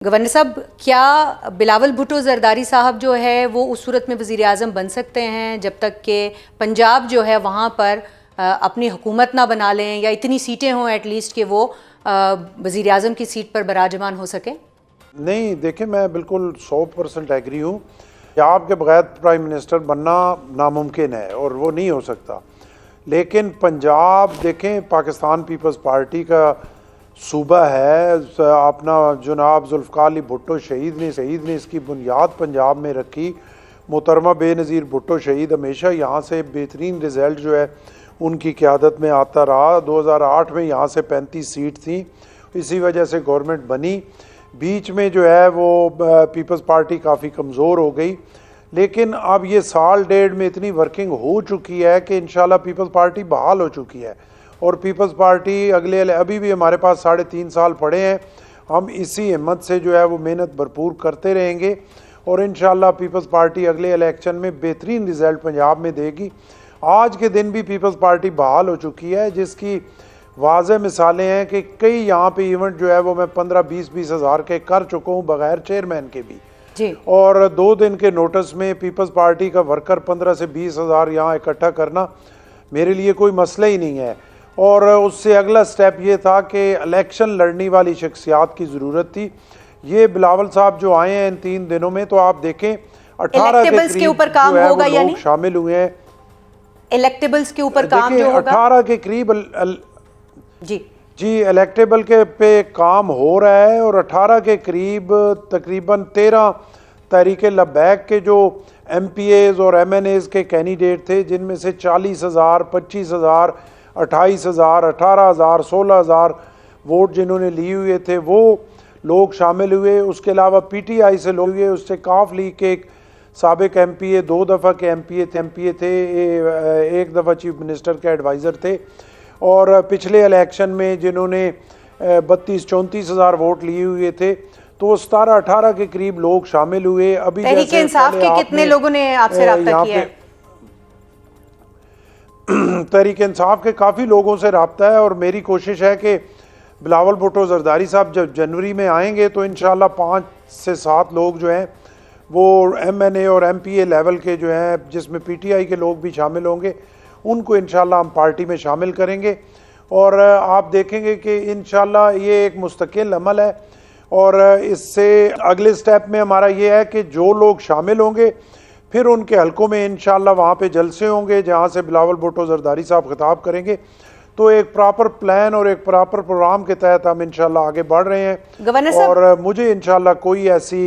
Governor साहब, क्या बिलावल भुट्टो जरदारी साहब जो है वो उस सूरत में वज़ीर आज़म बन सकते हैं जब तक कि पंजाब जो है वहाँ पर अपनी हुकूमत ना बना लें या इतनी सीटें हों एटलीस्ट कि वो वज़ीर आज़म की सीट पर बराजमान हो सके? नहीं, देखिए मैं बिल्कुल 100% एग्री हूँ। पंजाब के बगैर प्राइम मिनिस्टर बनना नामुमकिन है और वो नहीं हो सकता। लेकिन पंजाब देखें, पाकिस्तान पीपल्स पार्टी का सूबा है। अपना जनाब जुल्फ़िकार अली भुट्टो शहीद ने इसकी बुनियाद पंजाब में रखी। मोहतरमा बेनज़ीर भुट्टो शहीद हमेशा यहाँ से बेहतरीन रिज़ल्ट जो है उनकी क़यादत में आता रहा। 2008 में यहाँ से 35 सीट थी, इसी वजह से गवर्नमेंट बनी। बीच में जो है वो पीपल्स पार्टी काफ़ी कमज़ोर हो गई, लेकिन अब ये साल डेढ़ में इतनी वर्किंग हो चुकी है कि इंशाल्लाह पीपल्स पार्टी बहाल हो चुकी है। और पीपल्स पार्टी अभी भी हमारे पास 3.5 साल पड़े हैं। हम इसी हिम्मत से जो है वो मेहनत भरपूर करते रहेंगे और इंशाल्लाह पीपल्स पार्टी अगले इलेक्शन में बेहतरीन रिज़ल्ट पंजाब में देगी। आज के दिन भी पीपल्स पार्टी बहाल हो चुकी है, जिसकी वाज़े मिसालें हैं कि कई यहाँ पे इवेंट जो है वो मैं 15-20 हज़ार के कर चुका हूँ बगैर चेयरमैन के भी जी। और 2 दिन के नोटिस में पीपल्स पार्टी का वर्कर 15 से 20 हज़ार यहाँ इकट्ठा करना मेरे लिए कोई मसला ही नहीं है। और उससे अगला स्टेप ये था कि इलेक्शन लड़ने वाली शख्सियात की ज़रूरत थी। ये बिलावल साहब जो आए हैं इन 3 दिनों में, तो आप देखें 18 के ऊपर काम जो है होगा, वो लोग शामिल हुए हैं। इलेक्टेबल्स के ऊपर काम जो होगा 18 के करीब जी इलेक्टेबल के पे काम हो रहा है और 18 के करीब तकरीबन 13 तहरीके लबैक के जो MPAs और MNAs के कैंडिडेट थे, जिनमें से 40,000, 25,000, 28,000, 18,000, 16,000 वोट जिन्होंने लिए हुए थे वो लोग शामिल हुए। उसके अलावा PTI से लोग हुए, उससे काफ लीग के एक साबिक MPA, 2 दफ़ा के MPA थे, एक दफ़ा चीफ मिनिस्टर के एडवाइज़र थे और पिछले इलेक्शन में जिन्होंने 32-34 हज़ार वोट लिए हुए थे, तो 17-18 के करीब लोग शामिल हुए। अभी तहरीक इंसाफ के कितने लोगों ने आपसे रब्ता किया है? तहरीक इंसाफ के काफ़ी लोगों से रब्ता है और मेरी कोशिश है कि बिलावल भुट्टो जरदारी साहब जब जनवरी में आएंगे तो इंशाल्लाह 5 से 7 लोग जो हैं वो MNA और MPA लेवल के जो हैं, जिसमें PTI के लोग भी शामिल होंगे, उनको इंशाल्लाह हम पार्टी में शामिल करेंगे। और आप देखेंगे कि इंशाल्लाह ये एक मुस्तकिल अमल है और इससे अगले स्टेप में हमारा ये है कि जो लोग शामिल होंगे फिर उनके हलकों में इंशाल्लाह वहाँ पे जलसे होंगे जहाँ से बिलावल भुट्टो जरदारी साहब खिताब करेंगे। तो एक प्रॉपर प्लान और एक प्रॉपर प्रोग्राम के तहत हम इंशाल्लाह आगे बढ़ रहे हैं और मुझे इंशाल्लाह कोई ऐसी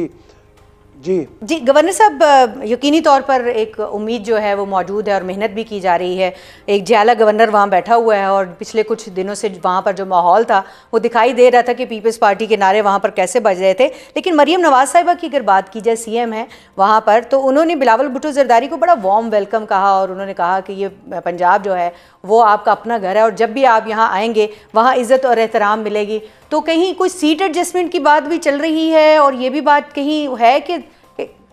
जी गवर्नर साहब, यकीनी तौर पर एक उम्मीद जो है वो मौजूद है और मेहनत भी की जा रही है। एक जयाला गवर्नर वहाँ बैठा हुआ है और पिछले कुछ दिनों से वहाँ पर जो माहौल था वो दिखाई दे रहा था कि पीपल्स पार्टी के नारे वहाँ पर कैसे बज रहे थे। लेकिन मरियम नवाज साहिबा की अगर बात की जाए, CM है वहाँ पर, तो उन्होंने बिलावल भुट्टो जरदारी को बड़ा वार्म वेलकम कहा और उन्होंने कहा कि ये पंजाब जो है वो आपका अपना घर है और जब भी आप यहाँ आएंगे वहाँ इज़्ज़त और एहतराम मिलेगी। तो कहीं कुछ सीट एडजस्टमेंट की बात भी चल रही है और ये भी बात कहीं है कि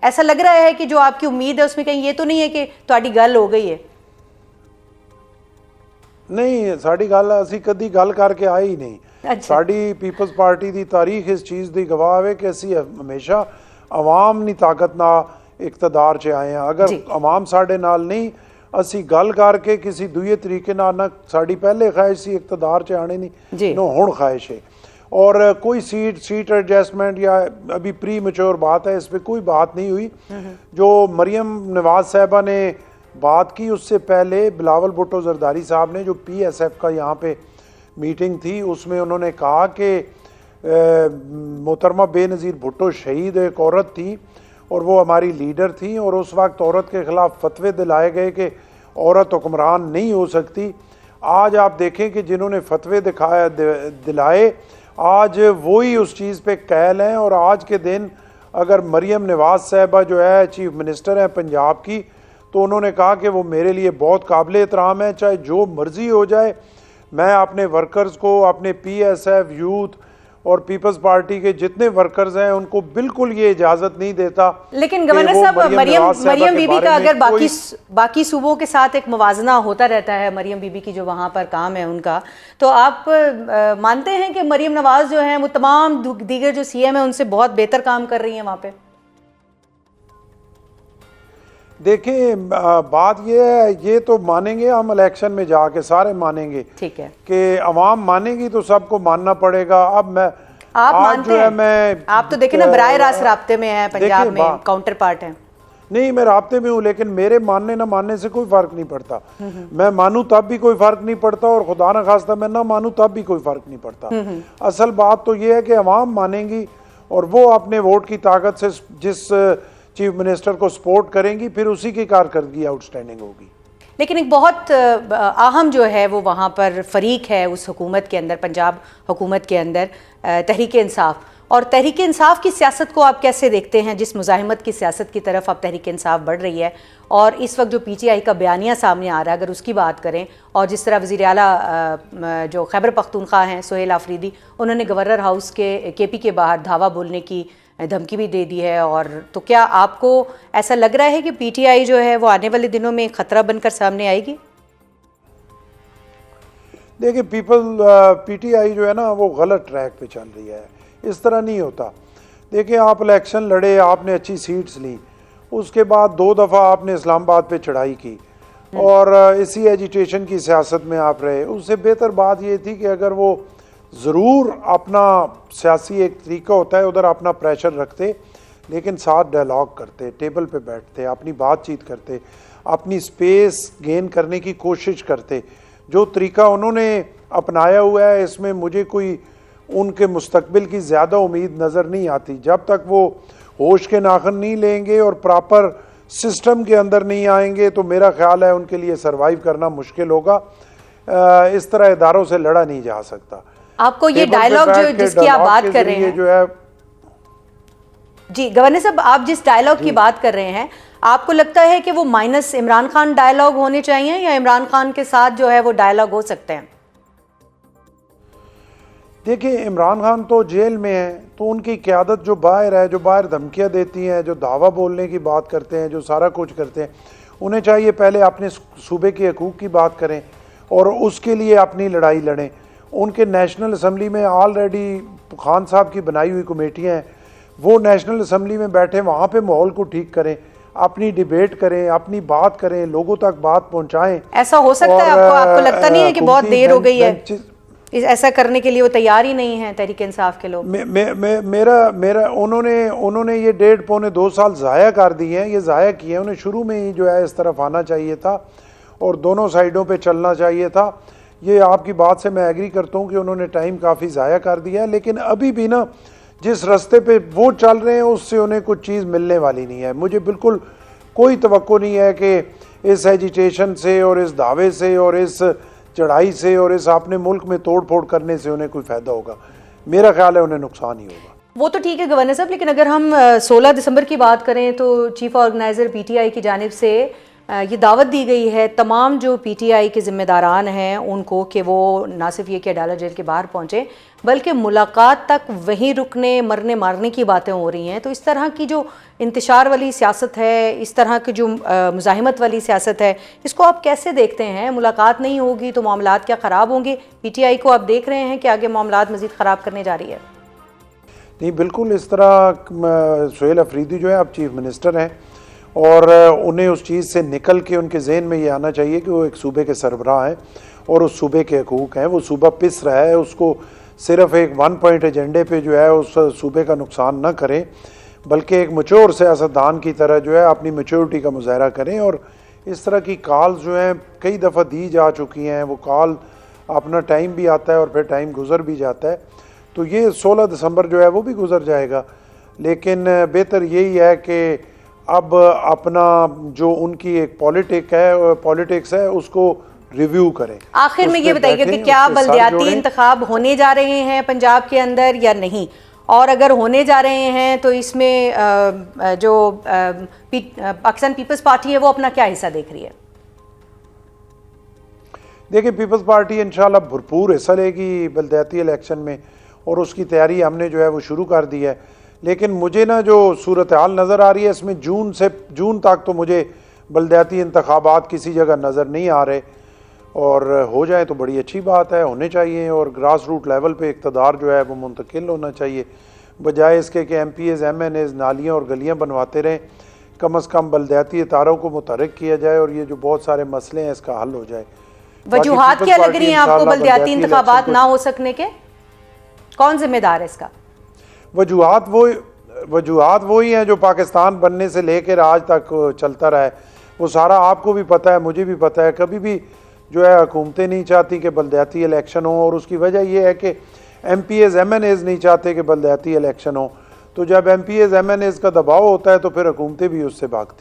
ऐसा लग रहा है कि जो आपकी उम्मीद है उसमें कहीं ये तो नहीं है कि ਤੁਹਾਡੀ ਗੱਲ हो गई है? नहीं, साड़ी गल असी कदी गल करके आए ही नहीं। अच्छा। साड़ी पीपल्स पार्टी दी तारीख इस चीज़ की गवाह है कि असी हमेशा आवाम नी ताकत ना इकतदार च आए हैं। अगर आवाम साढ़े नाल नहीं, असी गल करके किसी दूए तरीके ना साड़ी पहले ख्वाहिश सी इकतदार च आने नहीं नो हुण ख्वाहिश है। और कोई सीट एडजस्टमेंट या अभी प्री मैच्योर बात है, इस पर कोई बात नहीं हुई। जो मरियम नवाज साहिबा ने बात की उससे पहले बिलावल भुट्टो जरदारी साहब ने जो PSF का यहाँ पे मीटिंग थी उसमें उन्होंने कहा कि मोहतरमा बेनज़ीर भुट्टो शहीद एक औरत थी और वो हमारी लीडर थी और उस वक्त औरत के ख़िलाफ़ फतवे दिलाए गए कि औरत हुक्मरान नहीं हो सकती। आज आप देखें कि जिन्होंने फतवे दिलाए आज वही उस चीज़ पे कैल हैं और आज के दिन अगर मरियम नवाज साहिबा जो है चीफ मिनिस्टर हैं पंजाब की, तो उन्होंने कहा कि वो मेरे लिए बहुत काबिल एहतराम है, चाहे जो मर्ज़ी हो जाए। मैं अपने वर्कर्स को, अपने PSF यूथ और पीपल्स पार्टी के जितने वर्कर्स हैं उनको बिल्कुल ये इजाज़त नहीं देता। लेकिन कि गवर्नर वो साहब, मरियम के बीबी बारे का में अगर कोई बाकी सूबों के साथ एक मुवाजना होता रहता है, मरियम बीबी की जो वहाँ पर काम है उनका, तो आप मानते हैं कि मरियम नवाज जो है वो तमाम दीगर जो सीएम है उनसे बहुत बेहतर काम कर रही हैं वहाँ पे? देखिए, बात ये है, ये तो मानेंगे हम इलेक्शन में जाके, सारे मानेंगे, ठीक है कि अवाम मानेगी तो सबको मानना पड़ेगा। अब मैं आप आज मानते जो है, हैं? मैं आप तो देखे ना बराह रास्त राब्ते में है, पंजाब देखिए, में काउंटर पार्ट है। नहीं, मैं राब्ते में हूँ, लेकिन मेरे मानने ना मानने से कोई फर्क नहीं पड़ता। मैं मानूं तब भी कोई फर्क नहीं पड़ता, और खुदा न खास्ता मैं ना मानूं तब भी कोई फर्क नहीं पड़ता। असल बात तो ये है कि अवाम मानेंगी और वो अपने वोट की ताकत से जिस चीफ मिनिस्टर को सपोर्ट करेंगी, फिर उसी की कारकर्दगी आउटस्टैंडिंग होगी। लेकिन एक बहुत अहम जो है वो वहाँ पर फरीक है उस हुकूमत के अंदर, पंजाब हुकूमत के अंदर, तहरीक इंसाफ। और तहरीक इंसाफ की सियासत को आप कैसे देखते हैं, जिस मुज़ाहिमत की सियासत की तरफ अब तहरीक इंसाफ बढ़ रही है? और इस वक्त जो पीटीआई का बयानिया सामने आ रहा है, अगर उसकी बात करें, और जिस तरह वज़ीर आला जो खैबर पख्तूनख्वा हैं सुहेल आफरीदी, उन्होंने गवर्नर हाउस के केपी के बाहर धावा बोलने की धमकी भी दे दी है, और तो क्या आपको ऐसा लग रहा है कि पीटीआई जो है वो आने वाले दिनों में खतरा बनकर सामने आएगी? देखिए, पीटीआई जो है ना, वो गलत ट्रैक पे चल रही है। इस तरह नहीं होता। देखिए, आप इलेक्शन लड़े, आपने अच्छी सीट्स ली, उसके बाद 2 दफ़ा आपने इस्लामाबाद पे चढ़ाई की और इसी एजिटेशन की सियासत में आप रहे। उससे बेहतर बात ये थी कि अगर वो ज़रूर अपना सियासी एक तरीका होता है, उधर अपना प्रेशर रखते, लेकिन साथ डायलॉग करते, टेबल पे बैठते, अपनी बातचीत करते, अपनी स्पेस गेन करने की कोशिश करते। जो तरीका उन्होंने अपनाया हुआ है, इसमें मुझे कोई उनके मुस्तकबिल की ज़्यादा उम्मीद नज़र नहीं आती। जब तक वो होश के नाखन नहीं लेंगे और प्रॉपर सिस्टम के अंदर नहीं आएंगे, तो मेरा ख्याल है उनके लिए सरवाइव करना मुश्किल होगा। इस तरह इदारों से लड़ा नहीं जा सकता। आपको ये डायलॉग जो जिसकी आप बात कर रहे हैं जो है, जी गवर्नर साहब, आप जिस डायलॉग की बात कर रहे हैं, आपको लगता है कि वो माइनस इमरान खान डायलॉग होने चाहिए, या इमरान खान के साथ जो है वो डायलॉग हो सकते हैं? देखिए, इमरान खान तो जेल में है, तो उनकी क़यादत जो बाहर है, जो बाहर धमकियां देती हैं, जो दावा बोलने की बात करते हैं, जो सारा कुछ करते हैं, उन्हें चाहिए पहले अपने सूबे के हकूक़ की बात करें और उसके लिए अपनी लड़ाई लड़ें। उनके नेशनल असम्बली में ऑलरेडी खान साहब की बनाई हुई कमेटियाँ हैं, वो नेशनल असम्बली में बैठे, वहाँ पे माहौल को ठीक करें, अपनी डिबेट करें, अपनी बात करें, लोगों तक बात पहुँचाएँ। ऐसा हो सकता है? आपको लगता नहीं है कि बहुत देर हो गई है ऐसा करने के लिए? वो तैयार ही नहीं है तहरीक इंसाफ के लोग। मेरा उन्होंने ये 1.5-2 साल ज़ाया कर दिए हैं, ये ज़ाया किए हैं। उन्हें शुरू में ही जो है इस तरफ आना चाहिए था और दोनों साइडों पे चलना चाहिए था। ये आपकी बात से मैं एग्री करता हूँ कि उन्होंने टाइम काफ़ी ज़ाया कर दिया है, लेकिन अभी भी ना जिस रास्ते पे वो चल रहे हैं उससे उन्हें कुछ चीज़ मिलने वाली नहीं है। मुझे बिल्कुल कोई तवक्को नहीं है कि इस एजिटेशन से और इस दावे से और इस चढ़ाई से और इस अपने मुल्क में तोड़ फोड़ करने से उन्हें कोई फ़ायदा होगा। मेरा ख्याल है उन्हें नुकसान ही होगा। वो तो ठीक है गवर्नर साहब, लेकिन अगर हम 16 दिसंबर की बात करें तो चीफ ऑर्गेनाइज़र पीटीआई की जानिब से ये दावत दी गई है तमाम जो पीटीआई के ज़िम्मेदारान हैं उनको, कि वो ना सिर्फ ये कि अडालत जेल के बाहर पहुँचे, बल्कि मुलाकात तक वहीं रुकने मरने मारने की बातें हो रही हैं। तो इस तरह की जो इंतशार वाली सियासत है, इस तरह की जो मुज़ाहिमत वाली सियासत है, इसको आप कैसे देखते हैं? मुलाकात नहीं होगी तो मामलात क्या ख़राब होंगे? पीटीआई को आप देख रहे हैं कि आगे मामलात मज़ीद ख़राब करने जा रही है? नहीं, बिल्कुल इस तरह सुहेल अफरीदी जो है अब चीफ मिनिस्टर हैं और उन्हें उस चीज़ से निकल के उनके जहन में ये आना चाहिए कि वो एक सूबे के सरबराह हैं और उस सूबे के हकूक़ हैं। वो सूबा पिस रहा है, उसको सिर्फ एक 1 पॉइंट एजेंडे पे जो है उस सूबे का नुकसान न करें, बल्कि एक मैच्योर सियासतदान की तरह जो है अपनी मैच्योरिटी का मुजाहरा करें। और इस तरह की कॉल्स जो हैं कई दफ़ा दी जा चुकी हैं, वो कॉल अपना टाइम भी आता है और फिर टाइम गुजर भी जाता है। तो ये 16 दिसंबर जो है वो भी गुजर जाएगा, लेकिन बेहतर यही है कि अब अपना जो उनकी एक पॉलिटिक्स है उसको रिव्यू करें। आखिर में ये बताइए कि क्या बल्दियाती इंतखाब होने जा रहे हैं पंजाब के अंदर या नहीं, और अगर होने जा रहे हैं तो इसमें जो पाकिस्तान पीपल्स पार्टी है वो अपना क्या हिस्सा देख रही है? देखिए, पीपल्स पार्टी इंशाल्लाह भरपूर हिस्सा लेगी बल्दियाती इलेक्शन में और उसकी तैयारी हमने जो है वो शुरू कर दी है। लेकिन मुझे ना जो सूरत हाल नज़र आ रही है इसमें जून तक तो मुझे बलदियाती इंतखाबात किसी जगह नज़र नहीं आ रहे, और हो जाए तो बड़ी अच्छी बात है, होने चाहिए। और ग्रास रूट लेवल पे इक़्तिदार जो है वो मुंतकिल होना चाहिए, बजाय इसके कि MPAs MNAs नालियाँ और गलियाँ बनवाते रहें। कम से कम बलदियाती इदारों को मुतहर्रिक किया जाए और ये जो बहुत सारे मसले हैं इसका हल हो जाए। वजूहात क्या लग रही हैं आपको बलदियाती इंतखाबात ना हो सकने के? कौन जिम्मेदार है इसका? वजूहात वही हैं जो पाकिस्तान बनने से लेकर आज तक चलता रहा है। वो सारा आपको भी पता है, मुझे भी पता है। कभी भी जो है हुकूमतें नहीं चाहती कि बलदियाती इलेक्शन हो, और उसकी वजह यह है कि MPAs MNAs नहीं चाहते कि बलदियाती इलेक्शन हो। तो जब MPAs MNAs का दबाव होता है तो फिर हुकूमतें भी उससे भागती हैं।